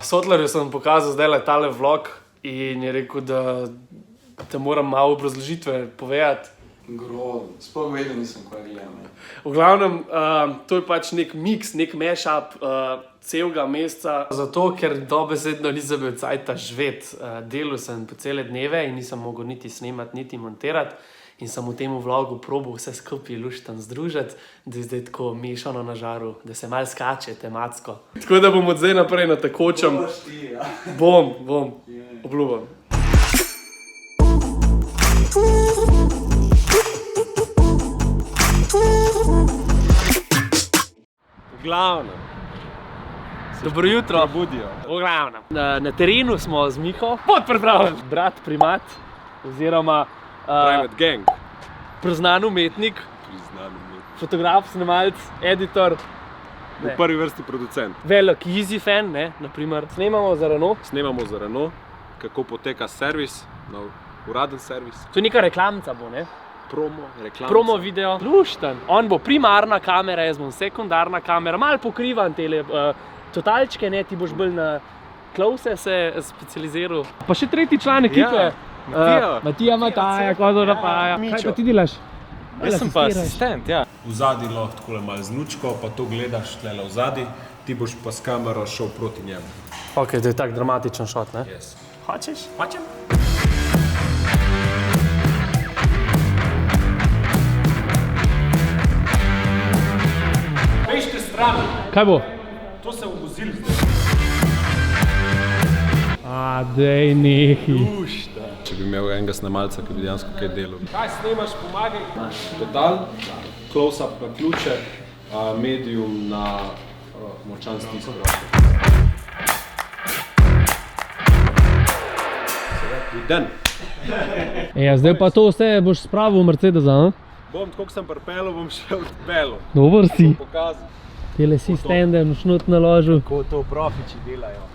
Sotlerju sem pokazal zdaj tale vlog in je rekel, da te moram malo obrazložitve povedati. Grozno, sploh vedel nisem, kaj gledam. V glavnem, to je pač nek mix, nek mashup celega meseca. Zato, ker dobesedno nisem bil cajta živeti. Delal sem po cele dneve in nisem mogel niti snemati, niti montirati. In sem v tem vlogu probal vse skupaj luštan združiti, da je zdaj tako mešano na žaru, da se malo skače tematsko. Tako da bom od zdaj naprej na tekočem. Bom, obljubam. V glavnem. Dobro jutro. Budijo. V glavnem. Na terenu smo z Miho, podpripravljen. Brat primat, oziroma Primate gang. priznan umetnik, fotograf, snemalec, editor. V prvi vrsti producent. Velik Easy fan, ne, naprimer. Snemamo za Renault. Snemamo za Renault, kako poteka servis, uraden servis. To je neka reklamca bo, ne? Promo video. Lušten. On bo primarna kamera, jaz bom sekundarna kamera. Malo pokrivam tele totalčke, ne, ti boš bolj na close se specializiral. Pa še tretji član ekipe. Matija Mataja, Kozo Rapaja. Kaj pa ti delaš? Jaz sem pa asistent, ja. Vzadi lahko takole malo z lučko, pa to gledaš tlele vzadi, ti boš pa s kamero šel proti njemu. Ok, to je tak dramatičen šot, ne? Yes. Hočeš? Hočem? Bežite stran, Kaj bo? to se v vozil zdaj. Dej nehi. Če bi imel enega snemalca, ki bi dejansko kaj delal. Kaj snemaš, pomagaj. Total, close-up na ključe, medium na močan stisk roke. Viden. Zdaj pa to vse boš spravil v Mercedesa, ne? Bom, tako ko sem pripelil, bom še odpelil. Dober si. Pokazal. Tele si stende, šnut naložil. Ko to profiči delajo.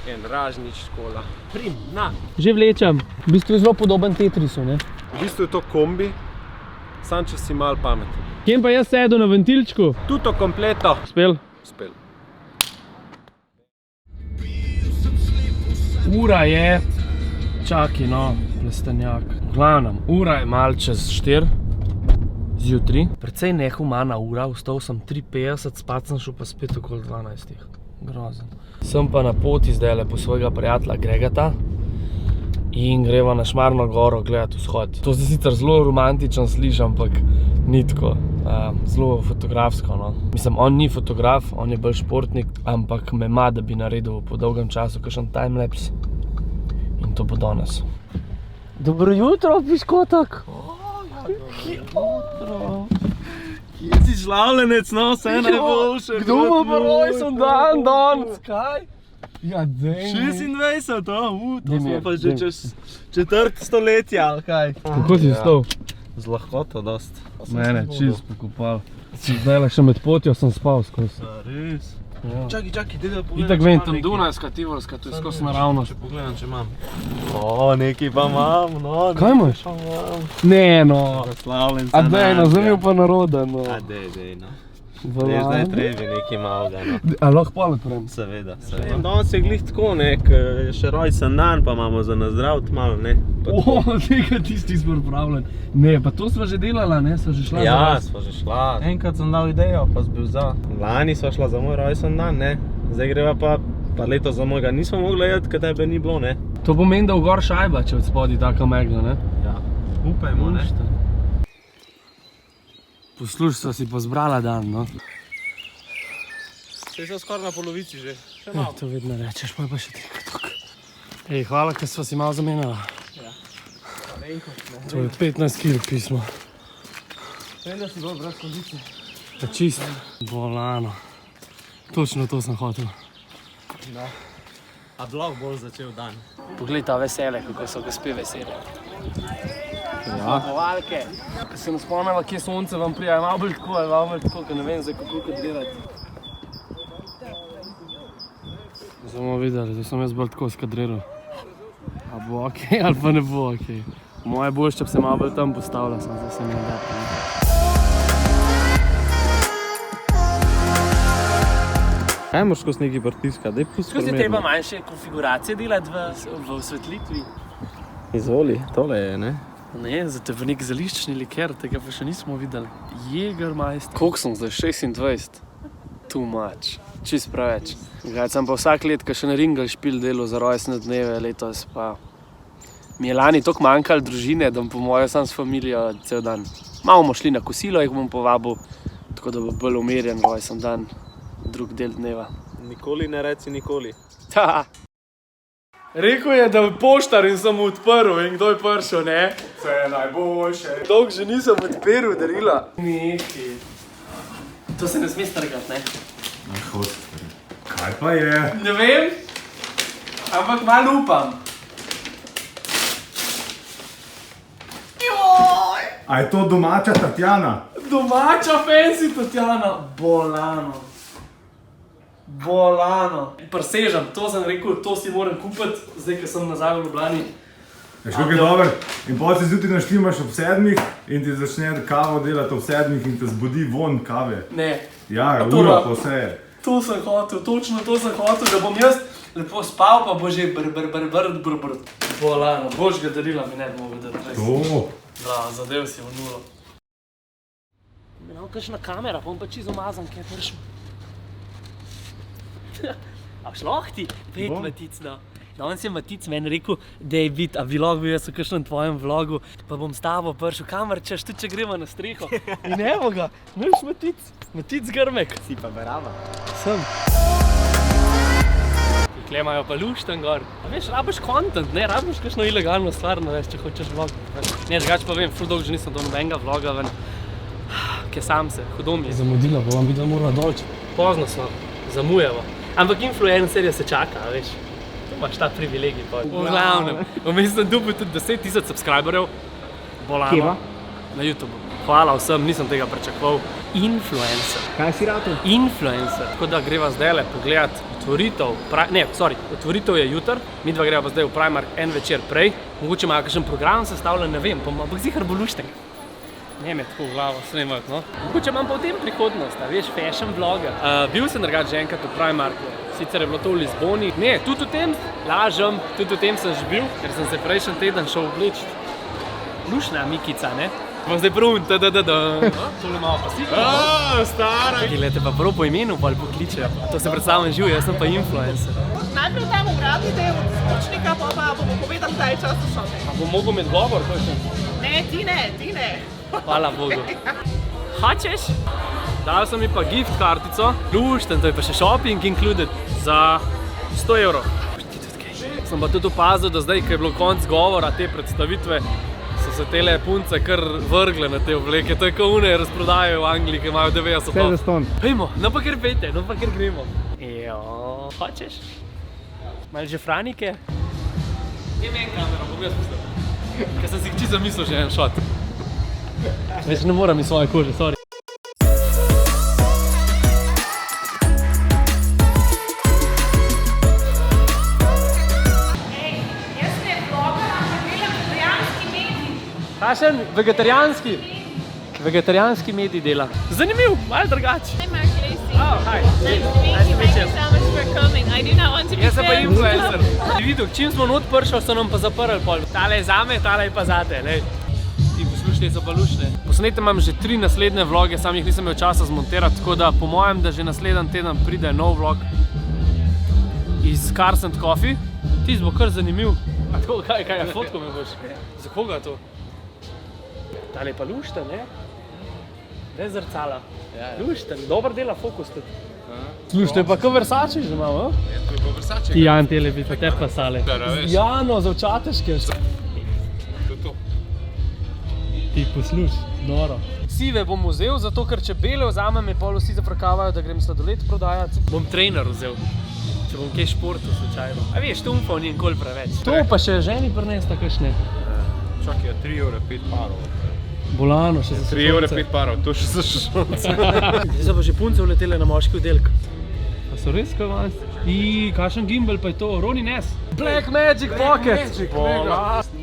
En ražnič škola. Prim, na. Že vlečem. V bistvu je zelo podoben Tetrisu, ne? V bistvu je to kombi, sam če si malo pameten. Kjem pa jaz sedu na ventilčku? Tuto kompleto. Spel? Spel. Ura je, čakaj no, plestenjak. V glavnem, ura je malo čez 4 zjutraj. Precej nehumana ura, vstal sem 3:50, spat sem šel pa spet okoli 12. Grozen. Sem pa na poti zdajle po svojega prijatelja Gregata in greva na Šmarno goro gledat vzhod. To se sicer zelo romantično sliši, ampak ni tako. Zelo fotografsko, no. Mislim, on ni fotograf, on je bolj športnik, ampak me ima, da bi naredil po dolgem času kakšen timelapse. In to bo danes. Dobro jutro, piškotak! Kje si žlavljenec, no, vse najboljše. Kdo ima pa rojsten dan danes? Kaj? Ja, dej. 26, to smo pa že daj. čez četrt stoletja, ali kaj? Kako si vstal? Z lahkoto, dost. Mene, čist pokopal. Zdajle še med potjo sem spal skozi. Res? Ja. Čakaj, daj da pogledam, Itak če vem, imam tam nekaj. Dunajska, Tivolska, to je skozi naravno. Če pogledam, če imam. Nekaj pa imam, no. Kaj imaš? Pa imam. Ne, no. Proslavljen A dej, no, zdaj mi je pa naroden, no. Dej, no. Dej, zdaj trebi nekaj malega, no. A lahko pa odprem? Seveda. Danes je glih tako, ne, je še rojsten dan, pa imamo za nazdraviti malo, ne. Tega tisti smo pripravljen. Ne, pa to sva že delala, ne, sva že šla za Ja, vas. sva že šla. Enkrat sem dal idejo, pa sem bil za. Lani sva šla za moj rojsten dan, ne. Zdaj greva pa leto za mojega nismo mogli jeti, ker tebe ni bilo, ne. To pomeni, da v gor šajba, če od spodi taka megla, ne? Ja. Upajmo, ne. Poslušaj, sva si pa zbrala dan, no. Saj sem skoraj na polovici že. Še Ja, to vedno rečeš, pa je pa še trikrat tukaj. Ej, hvala, ker sva si malo zamenjala. Ja. To je 15 kg pismo. Vem, da si bolj brez kondicije. Pa čist. Bolano. Točno to sem hotel. A blog bolj začel dan. Poglej ta vesele, kako so gospe vesele. Ja. Povalke. Ko sem spomnila, kje sonce vam prija, malo bolj tako, ali malo bolj tako, ker ne vem zdaj, kako kot gledati. Zdaj bomo videli, zdaj sem jaz bolj tako skadriral. A bo okej, ali pa ne bo okej. Moje boljše, če bi se malo bolj tam postavila, zdaj se mi ne da. Kaj moraš skozi neki pritiska, daj pusti Skozi primerno. treba manjše konfiguracije delati v osvetlitvi. Izvoli, tole je, ne? Ne, zato je v nek zališčni liker, tega pa še nismo videli. Jägermeister. Koliko sem zdaj? 26? Too much. Čist preveč. Gledaj, sem pa vsak let, ko še na Ringel špil delo za rojstne dneve, letos pa mi je lani toliko manjkalo družine, da bom po moje sam s familijo cel dan. Malo bomo šli na kosilo, jih bom povabil, tako da bo bolj umirjen rojsten dan, drug del dneva. Nikoli ne reci nikoli. Ta. Rekel je, da je poštar in sem mu odprl in kdo je prišel, ne? Vse je najboljše. Dolgo že nisem odprl darila. Neki. To se ne sme strgati, ne? Kaj pa je? Ne vem, ampak malo upam. Joj! A je to domača Tatjana? Domača fancy Tatjana. Bolano. Bolano. Presežem, to sem rekel, to si moram kupiti, zdaj, ko sem nazaj v Ljubljani. Veš, kako je dober? In potem se zjutraj naštimaš ob 7 in ti začne kavo delati ob 7 in te zbudi von kave. Ne. Ja, A to ura da- po vse je. To sem hotel, točno to sem hotel, da bom jaz lepo spal, pa bo že brr. Bolano, božjega darila mi ne bi mogel dati res. To. Da, zadev si v nulo. Imel kakšna kamera, pa bom pa čisto umazan, kaj je prišel. A šloh ti? Pet Matic, no. Danes je Matic meni rekel, da je bit, a vlog bil jaz v kakšnem tvojem vlogu, pa bom s tabo prišel, kamar češ, tudi če gremo na streho. In evo ga, niš Matic, Matic Grmek. Si pa verava. Sem. Tukaj imajo pa lušten gor. A veš, rabiš content, ne, rabiš kakšno ilegalno stvar narediti, če hočeš vlog. Ne, drugače pa vem, ful dolgo že nisem do nobenega vloga ven. Kaj sam se, hudo mi je. Zamudila bo, vam bi da morala dolč. Pozno smo, zamujamo. Ampak influencerja se čaka, a veš. Tu imaš ta privilegij pa. V glavnem, vmes sem dobil tudi 10 000 subscriberjev. Bolano. Kjeva? Na YouTubeu. Hvala vsem, nisem tega pričakoval. Influencer. Kaj si rato? Influencer, tako da greva zdajle pogledat otvoritev, otvoritev je jutr, midva greva pa zdaj v Primark en večer prej, mogoče imajo kakšen program sestavljen, ne vem, pa ampak zihar bo lušten. Ne me tako v glavo snemat, no. Mogoče imam pa v tem prihodnost, a veš, fashion vlogger. Bil sem drugače že enkrat v Primarku, sicer je bilo to v Lizboni. Ne, tudi v tem, lažem, tudi v tem sem že bil, ker sem se prejšnji teden šel obleči. Lušna Mikica, ne? Pa zdaj prun, tole malo pa sliko. Stara! Glede pa prav po imenu bolj pokličejo. To se predstavljam živ, jaz sem pa influencer. Najprej tam uradni del zvočnika, pa bomo povedali, da je čas za šoping. A bom mogel imeti govor, kakšen? Ne, ti ne. Hvala Bogu. Hočeš? Dal sem mi pa gift kartico, lušten, to je pa še shopping included, za 100 evrov. Sem pa tudi opazil, da zdaj, ko je bilo konc govora te predstavitve, so se tele punce kar vrgle na te obleke, to je kao une razprodajajo v Angliji, ki imajo 90 Vse zastonj. Pejmo, no pa kar pejte, no pa kar gremo. Jo, hočeš? Malo že franike? Gdje meni kamero, bom jaz pustil. Ker sem si čisto zamislil že en shot. Več ne moram iz svoje kože, sorry. Jaz ne vlogam, ampak delam vegetarijanski medij. Kakšen vegetarijanski? Vegetarijanski medij dela. Zanimiv, malo drugače. Hi Mark Lacey. Oh, hi. Nice to meet you. Thank you so much for coming. I do not want to be Jaz sem pa filmed. influencer. Si videl, čim smo not prišli, so nam pa zaprli pol. Tale je zame, tale je pa zate, lej. Ti poslušaj, so pa lušne. Posnete imam že 3 naslednje vloge, sam jih nisem imel časa zmontirati, tako da po mojem, da že naslednji teden pride nov vlog iz Cars & Coffee. Tis bo kar zanimiv. A tako, kaj je, fotko me boš? Za koga to? Tale je pa lušten, ne? Ne zrcala. Lušten, dober dela fokus tudi. Slušaj, pa ko Versace že imamo, Ja, to je pa Versace. Ti Jan, tele bi pa te pasale. veš. Jano, za očateške. To je to. Ti poslušaj, noro. Sive bom vzel, zato ker če bele vzamem, me pol vsi zafrkavajo, da grem sladoled prodajati. Bom trener vzel, če bom kaj športu slučajno. A veš, tumfov ni nikoli preveč. To pa še ženi prinesta kakšne. Čakaj, 3 evre 5 parov. Bolano, še za 3 evre 5 parov, to še za šolce. Zdaj so pa že punce vletele na moški oddelek. A so res kaj vas? Kakšen gimbal pa je to? Ronin S. Black Magic Pocket!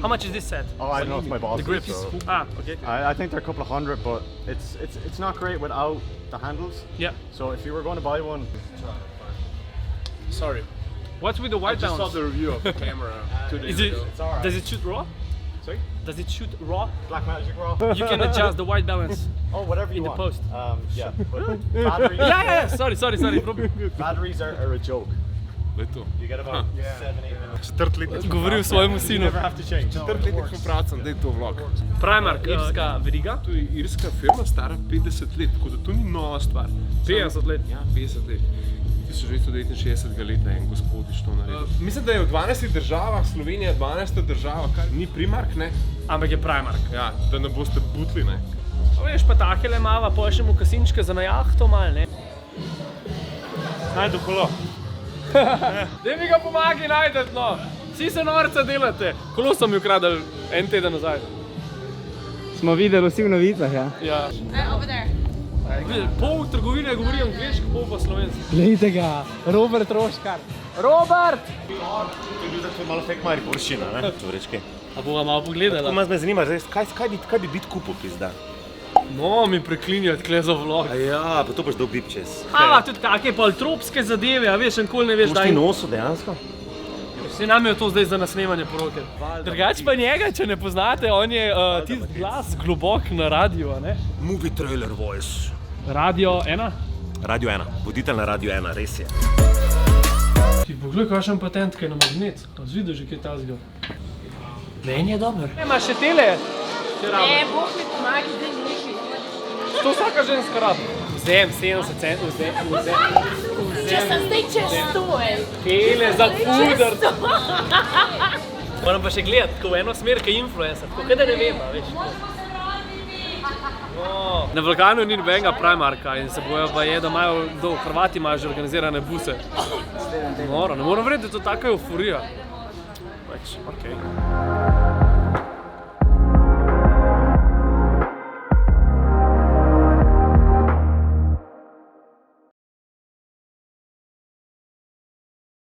How much is this set? Oh, I don't know if my boss The grips? is, so. Ah, okay. I think they're a couple of hundred, but it's not great without the handles. Yeah. So if you were going to buy one, Sorry. What's with the white Just saw balance? the review of the camera 2 days Is it, ago. does it shoot raw? Sorry? Does it shoot raw? Black Magic Raw. You can adjust the white balance. Oh, whatever you In the want. post. Yeah. But batteries, Yeah. Sorry. Problem. batteries are a joke. Daj to. You get about 7-8 minutes. Četrtletničko Govoril svojemu You sinu. never have to change. Četrtletnično pracam, daj to vlog. Primark, irska veriga. To je irska firma, stara 50 let, tako da to ni nova stvar. 50 let. Ja, 50 let. 1969 leta je en gospodič to naredil. Mislim, da je v 12 državah, Slovenija 12. država, kar ni Primark, ne? Ampak je Primark. Ja, da ne boste butli, ne? A veš, pa takele mava, pošljemo kasinčke za na jahto mal, ne? Najdu kolo. Daj mi ga pomagi najdeti, no. Vsi se norca delate. Kolo sem mi ukradel en teden nazaj. Smo videli vsi v novicah, ja. Ja. Over there. Pol trgovine govori angliško, pol pa slovensko. Glejte ga, Robert Roškar. Robert! To je bil tako malo fake mari površina, ne? Čurečki. A bova malo pogledala? Me zanima, kaj bi biti kupil, pizda? No, mi preklinjati tkle za vlog. Ja, pa to boš dal bip čez. Tudi take poltropske zadeve, a veš, nikoli ne veš, Boš ti nosil dejansko? Vsi nam je to zdaj za nasnemanje poroke. Drugač pa njega, če ne poznate, on je tisti glas globok na radiju, a ne? Movie trailer voice. Radio 1? Radio 1, voditelj na Radio 1, res je. Ti poglej, kakšen patent, kaj na magnet. Razvidel že kaj tazga. Meni je dober. Ima še tele. Bog mi pomagi, zdaj niši. To vsaka ženska rada. Vzem 70 centov, Če sem zdaj čez 100, Tele za pudr. Moram pa še gledati, tako v eno smer, kaj influencer, tako kaj da ne vem, veš. No. Na Balkanu ni nobenega Primarka in se bojo pa je, da imajo, Hrvati imajo že organizirane buse. Ne moram verjeti, da je to taka euforija. Pač, okej.